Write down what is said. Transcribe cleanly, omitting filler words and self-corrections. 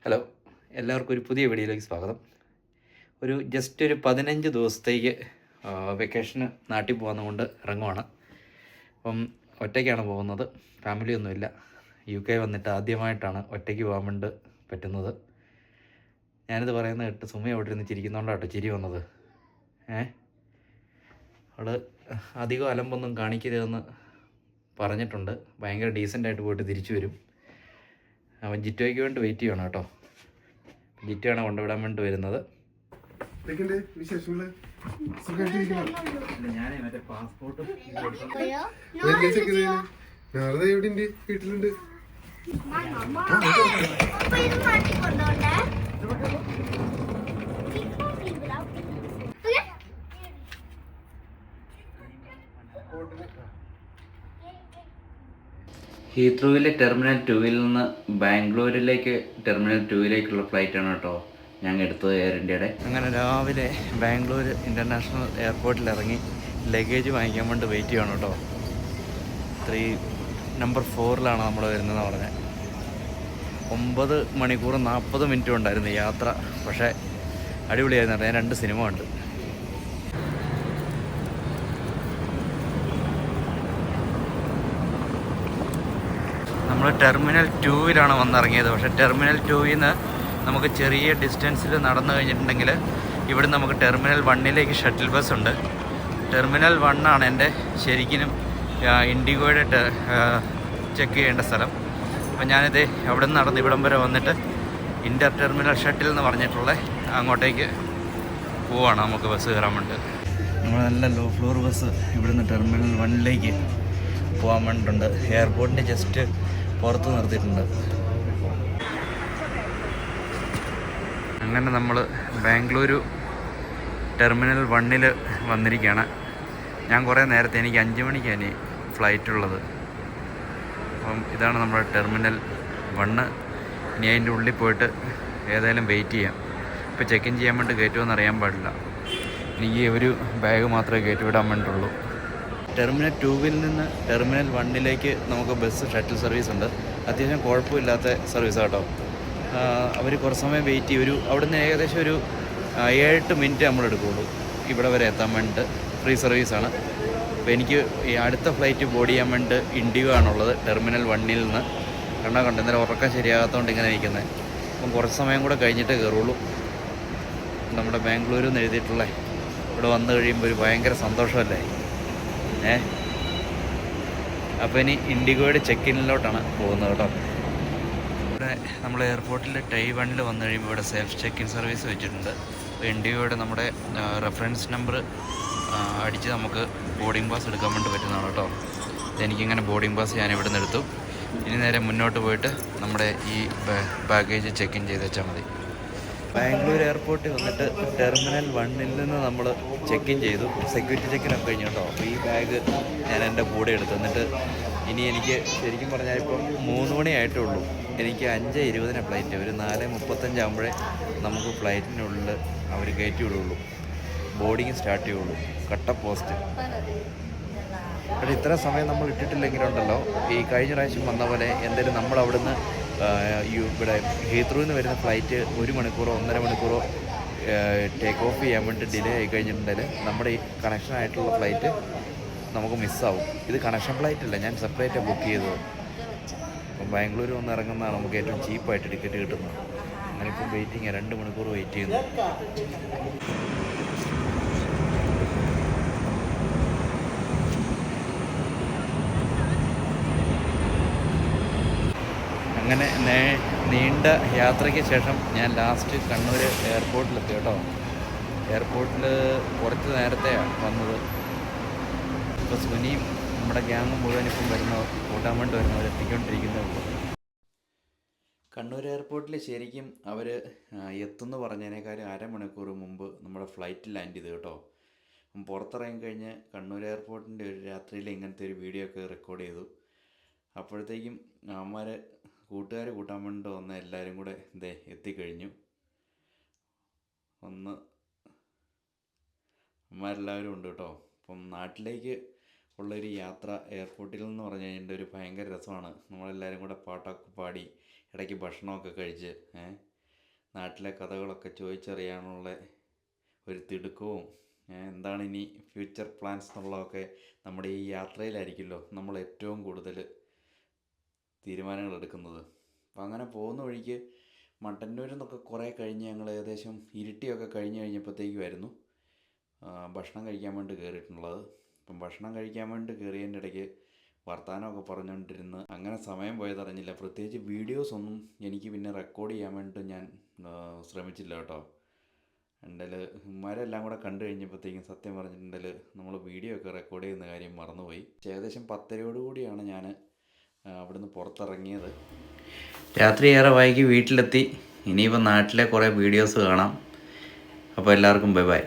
Hello, എല്ലാവർക്കും ഒരു പുതിയ വീഡിയോയിലേക്ക് സ്വാഗതം. ജസ്റ്റ് ഒരു 15 ദിവസത്തേക്ക് വെക്കേഷന് നാട്ടിൽ പോകുന്നതുകൊണ്ട് ഇറങ്ങുവാണ്. അപ്പം ഒറ്റയ്ക്കാണ് പോകുന്നത്, ഫാമിലിയൊന്നുമില്ല. UK വന്നിട്ട് ആദ്യമായിട്ടാണ് ഒറ്റയ്ക്ക് പോകാൻ വേണ്ടി പറ്റുന്നത്. ഞാനിത് പറയുന്നത് കേട്ട് സുമ അവിടെ ഇരുന്ന് ചിരിക്കുന്നതുകൊണ്ടാട്ടോ ചിരി വന്നത്. അവൾ അധികം അലമ്പൊന്നും കാണിക്കരുതെന്ന് പറഞ്ഞിട്ടുണ്ട്. ഭയങ്കര ഡീസൻ്റായിട്ട് പോയിട്ട് തിരിച്ചു വരും. അവൻ ജിറ്റോയ്ക്ക് വേണ്ടി വെയിറ്റ് ചെയ്യണം കേട്ടോ. ജിറ്റോയാണ് കൊണ്ടുവിടാൻ വേണ്ടി വരുന്നത്. ഞാനേ മറ്റേ പാസ്പോർട്ട് വീട്ടിലുണ്ട്. ഹീത്രൂവിലെ ടെർമിനൽ 2-ൽ നിന്ന് ബാംഗ്ലൂരിലേക്ക് ടെർമിനൽ 2-ലേക്കുള്ള ഫ്ലൈറ്റാണ് കേട്ടോ ഞങ്ങൾ എടുത്തത്, എയർ ഇന്ത്യയുടെ. അങ്ങനെ രാവിലെ ബാംഗ്ലൂർ ഇൻ്റർനാഷണൽ എയർപോർട്ടിൽ ഇറങ്ങി ലഗേജ് വാങ്ങിക്കാൻ വേണ്ടി വെയിറ്റ് ചെയ്യണം കേട്ടോ. നമ്പർ 4-ലാണ് നമ്മൾ വരുന്നതെന്ന് പറഞ്ഞത്. 9 മണിക്കൂർ 40 മിനിറ്റും ഉണ്ടായിരുന്നു യാത്ര. പക്ഷേ അടിപൊളിയായിരുന്നു കേട്ടോ. ഞാൻ 2 സിനിമ കണ്ടു. നമ്മൾ ടെർമിനൽ 2-ലാണ് വന്നിറങ്ങിയത്. പക്ഷേ ടെർമിനൽ 2-ൽ നിന്ന് നമുക്ക് ചെറിയ ഡിസ്റ്റൻസിൽ നടന്നു കഴിഞ്ഞിട്ടുണ്ടെങ്കിൽ ഇവിടെ നമുക്ക് ടെർമിനൽ 1-ലേക്ക് ഷട്ടിൽ ബസ് ഉണ്ട്. ടെർമിനൽ 1-ആണ് എൻ്റെ ശരിക്കും ഇൻഡിഗോയുടെ ചെക്ക് ചെയ്യേണ്ട സ്ഥലം. അപ്പോൾ ഞാനിത് അവിടെ നിന്ന് നടന്ന് ഇവിടം വരെ വന്നിട്ട് ഇൻ്റർ ടെർമിനൽ ഷട്ടിൽ എന്ന് പറഞ്ഞിട്ടുള്ള അങ്ങോട്ടേക്ക് പോവാണ് നമുക്ക് ബസ് കയറാൻ വേണ്ടി. നമ്മൾ നല്ല ലോ ഫ്ലോർ ബസ് ഇവിടുന്ന് ടെർമിനൽ 1-ലേക്ക് പോകാൻ വേണ്ടിയിട്ടുണ്ട്. എയർപോർട്ടിൻ്റെ ജസ്റ്റ് പുറത്ത് നിർത്തിയിട്ടുണ്ട്. അങ്ങനെ നമ്മൾ ബാംഗ്ലൂരു ടെർമിനൽ 1-ൽ വന്നിരിക്കുകയാണ്. ഞാൻ കുറേ നേരത്തെ, എനിക്ക് 5 മണിക്കാണ് ഫ്ലൈറ്റ് ഉള്ളത്. അപ്പം ഇതാണ് നമ്മുടെ ടെർമിനൽ 1. ഇനി അതിൻ്റെ ഉള്ളിൽ പോയിട്ട് ഏതായാലും വെയിറ്റ് ചെയ്യാം. ഇപ്പോൾ ചെക്ക് ഇൻ ചെയ്യാൻ വേണ്ടി കയറ്റുമെന്ന് അറിയാൻ പാടില്ല. എനിക്ക് ഒരു ബാഗ് മാത്രമേ കയറ്റിവിടാൻ വേണ്ടിയിട്ടുള്ളൂ. ടെർമിനൽ 2-ൽ നിന്ന് ടെർമിനൽ 1-ലേക്ക് നമുക്ക് ബസ് ഷട്ടിൽ സർവീസ് ഉണ്ട്. അത്യാവശ്യം കുഴപ്പമില്ലാത്ത സർവീസാണ് കേട്ടോ. അവർ കുറച്ച് സമയം വെയിറ്റ് ചെയ്യും. അവിടുന്ന് ഏകദേശം ഒരു 7-8 മിനിറ്റ് നമ്മളെടുക്കുകയുള്ളൂ ഇവിടെ വരെ എത്താൻ വേണ്ടിയിട്ട്. ഫ്രീ സർവീസാണ്. അപ്പോൾ എനിക്ക് ഈ അടുത്ത ഫ്ലൈറ്റ് ബോർഡ് ചെയ്യാൻ വേണ്ടി ഇൻഡിഗോ ആണുള്ളത് ടെർമിനൽ 1-ൽ നിന്ന്. കണ്ടു ഇന്നലെ ഉറക്കം ശരിയാകാത്തതുകൊണ്ട് ഇങ്ങനെ ഇരിക്കുന്നത്. അപ്പം കുറച്ച് സമയം കൂടെ കഴിഞ്ഞിട്ടേ കയറുള്ളൂ. നമ്മുടെ ബാംഗ്ലൂരിൽ നിന്ന് എഴുതിയിട്ടുള്ള ഇവിടെ വന്നു കഴിയുമ്പോൾ ഒരു ഭയങ്കര സന്തോഷമല്ലേ. അപ്പോൾ ഇനി ഇൻഡിഗോയുടെ ചെക്ക് ഇന്നിലോട്ടാണ് പോകുന്നത് കേട്ടോ. ഇവിടെ നമ്മൾ എയർപോർട്ടിൽ ടൈ 1-ൽ വന്നു കഴിയുമ്പോൾ ഇവിടെ സെൽഫ് ചെക്ക് ഇൻ സർവീസ് വെച്ചിട്ടുണ്ട്. അപ്പോൾ ഇൻഡിഗോയുടെ നമ്മുടെ റെഫറൻസ് നമ്പർ അടിച്ച് നമുക്ക് ബോർഡിംഗ് പാസ് എടുക്കാൻ വേണ്ടി പറ്റുന്നതാണ് കേട്ടോ. എനിക്കിങ്ങനെ ബോർഡിംഗ് പാസ് ഞാൻ ഇവിടെ നിന്ന് എടുത്തു. ഇനി നേരെ മുന്നോട്ട് പോയിട്ട് നമ്മുടെ ഈ ബാഗേജ് ചെക്ക് ഇൻ ചെയ്ത് വെച്ചാൽ മതി. ബാംഗ്ലൂർ എയർപോർട്ടിൽ വന്നിട്ട് ടെർമിനൽ 1-ൽ നിന്ന് നമ്മൾ ചെക്ക് ഇൻ ചെയ്തു. സെക്യൂരിറ്റി ചെക്കിനൊക്കെ കഴിഞ്ഞു കേട്ടോ. അപ്പോൾ ഈ ബാഗ് ഞാൻ എൻ്റെ കൂടെ എടുത്തു. എന്നിട്ട് ഇനി എനിക്ക് ശരിക്കും പറഞ്ഞാൽ ഇപ്പം 3 മണിയായിട്ടേ ഉള്ളൂ. എനിക്ക് 5:20 ഫ്ലൈറ്റ്. ഒരു 4:35 ആകുമ്പോഴേ നമുക്ക് ഫ്ലൈറ്റിനുള്ളിൽ അവർ കയറ്റി വിടുള്ളൂ. ബോർഡിങ് സ്റ്റാർട്ട് ചെയ്യുള്ളൂ. കട്ട പോസ്റ്റ്. പക്ഷേ ഇത്ര സമയം നമ്മൾ ഇട്ടിട്ടില്ലെങ്കിലുണ്ടല്ലോ, ഈ കഴിഞ്ഞ പ്രാവശ്യം വന്ന പോലെ എന്തെങ്കിലും നമ്മൾ അവിടുന്ന് ഇവിടെ ഹീത്രൂയിൽ നിന്ന് വരുന്ന ഫ്ലൈറ്റ് 1 മണിക്കൂറോ 1.5 മണിക്കൂറോ ടേക്ക് ഓഫ് ചെയ്യാൻ വേണ്ടി ഡിലേ ആയി കഴിഞ്ഞിട്ടുണ്ടെങ്കിൽ നമ്മുടെ ഈ കണക്ഷൻ ആയിട്ടുള്ള ഫ്ലൈറ്റ് നമുക്ക് മിസ്സാവും. ഇത് കണക്ഷൻ ഫ്ലൈറ്റ് അല്ല, ഞാൻ സെപ്പറേറ്റാണ് ബുക്ക് ചെയ്തത്. അപ്പം ബാംഗ്ലൂർ വന്ന് ഇറങ്ങുന്നതാണ് നമുക്ക് ഏറ്റവും ചീപ്പായിട്ട് ടിക്കറ്റ് കിട്ടുന്നത്. അങ്ങനെ ഇപ്പം വെയിറ്റിംഗ് 2 മണിക്കൂർ വെയിറ്റ് ചെയ്യുന്നു. അങ്ങനെ നീണ്ട യാത്രയ്ക്ക് ശേഷം ഞാൻ ലാസ്റ്റ് കണ്ണൂർ എയർപോർട്ടിലെത്തി കേട്ടോ. എയർപോർട്ടിൽ കുറച്ച് നേരത്തെയാണ് വന്നത്. ഇപ്പോൾ സുനിയും നമ്മുടെ ഗ്യാങ് മുഴുവൻ ഇപ്പം കൂട്ടാൻ വേണ്ടി വരുന്നവരെത്തിക്കൊണ്ടിരിക്കുന്നേ ഉള്ളൂ. കണ്ണൂർ എയർപോർട്ടിൽ ശരിക്കും അവർ എത്തുമെന്ന് പറഞ്ഞതിനേക്കാളും 1/2 മണിക്കൂർ മുമ്പ് നമ്മുടെ ഫ്ലൈറ്റ് ലാൻഡ് ചെയ്ത് കേട്ടോ. പുറത്തിറങ്ങിക്കഴിഞ്ഞ് കണ്ണൂർ എയർപോർട്ടിൻ്റെ ഒരു രാത്രിയിൽ ഇങ്ങനത്തെ ഒരു വീഡിയോ ഒക്കെ റെക്കോർഡ് ചെയ്തു. അപ്പോഴത്തേക്കും കൂട്ടുകാർ കൂട്ടാൻ വേണ്ടി വന്ന എല്ലാവരും കൂടെ എത്തിക്കഴിഞ്ഞു. അമ്മമാരെല്ലാവരും ഉണ്ട് കേട്ടോ. അപ്പം നാട്ടിലേക്ക് ഉള്ളൊരു യാത്ര എയർപോർട്ടിൽ എന്ന് പറഞ്ഞു കഴിഞ്ഞിട്ട് ഒരു ഭയങ്കര രസമാണ്. നമ്മളെല്ലാവരും കൂടെ പാട്ടൊക്കെ പാടി ഇടയ്ക്ക് ഭക്ഷണമൊക്കെ കഴിച്ച് നാട്ടിലെ കഥകളൊക്കെ ചോദിച്ചറിയാനുള്ള ഒരു തിടുക്കവും എന്താണ് ഇനി ഫ്യൂച്ചർ പ്ലാൻസ് എന്നുള്ളതൊക്കെ നമ്മുടെ ഈ യാത്രയിലായിരിക്കുമല്ലോ നമ്മൾ ഏറ്റവും കൂടുതൽ തീരുമാനങ്ങൾ എടുക്കുന്നത്. അപ്പം അങ്ങനെ പോകുന്ന വഴിക്ക് മട്ടന്നൂരിൽ നിന്നൊക്കെ കുറേ കഴിഞ്ഞ് ഞങ്ങൾ ഏകദേശം ഇരുട്ടിയൊക്കെ കഴിഞ്ഞ് കഴിഞ്ഞപ്പോഴത്തേക്കുമായിരുന്നു ഭക്ഷണം കഴിക്കാൻ വേണ്ടി കയറിയിട്ടുള്ളത്. അപ്പം ഭക്ഷണം കഴിക്കാൻ വേണ്ടി കയറിയതിൻ്റെ ഇടയ്ക്ക് വർത്തമാനമൊക്കെ പറഞ്ഞുകൊണ്ടിരുന്ന് അങ്ങനെ സമയം പോയതറിഞ്ഞില്ല. പ്രത്യേകിച്ച് വീഡിയോസ് ഒന്നും എനിക്ക് പിന്നെ റെക്കോർഡ് ചെയ്യാൻ വേണ്ടിയിട്ട് ഞാൻ ശ്രമിച്ചില്ല കേട്ടോ. എന്തായാലും ഇവന്മാരെല്ലാം കൂടെ കണ്ടു കഴിഞ്ഞപ്പോഴത്തേക്കും സത്യം പറഞ്ഞിട്ടുണ്ടെങ്കിൽ നമ്മൾ വീഡിയോ ഒക്കെ റെക്കോർഡ് ചെയ്യുന്ന കാര്യം മറന്നുപോയി. ഏകദേശം 10:30 ഞാൻ അവിടുന്ന് പുറത്തിറങ്ങിയത്. രാത്രി ഏറെ വൈകി വീട്ടിലെത്തി. ഇനിയിപ്പോൾ നാട്ടിലെ കുറേ വീഡിയോസ് കാണാം. അപ്പോൾ എല്ലാവർക്കും ബൈ ബൈ.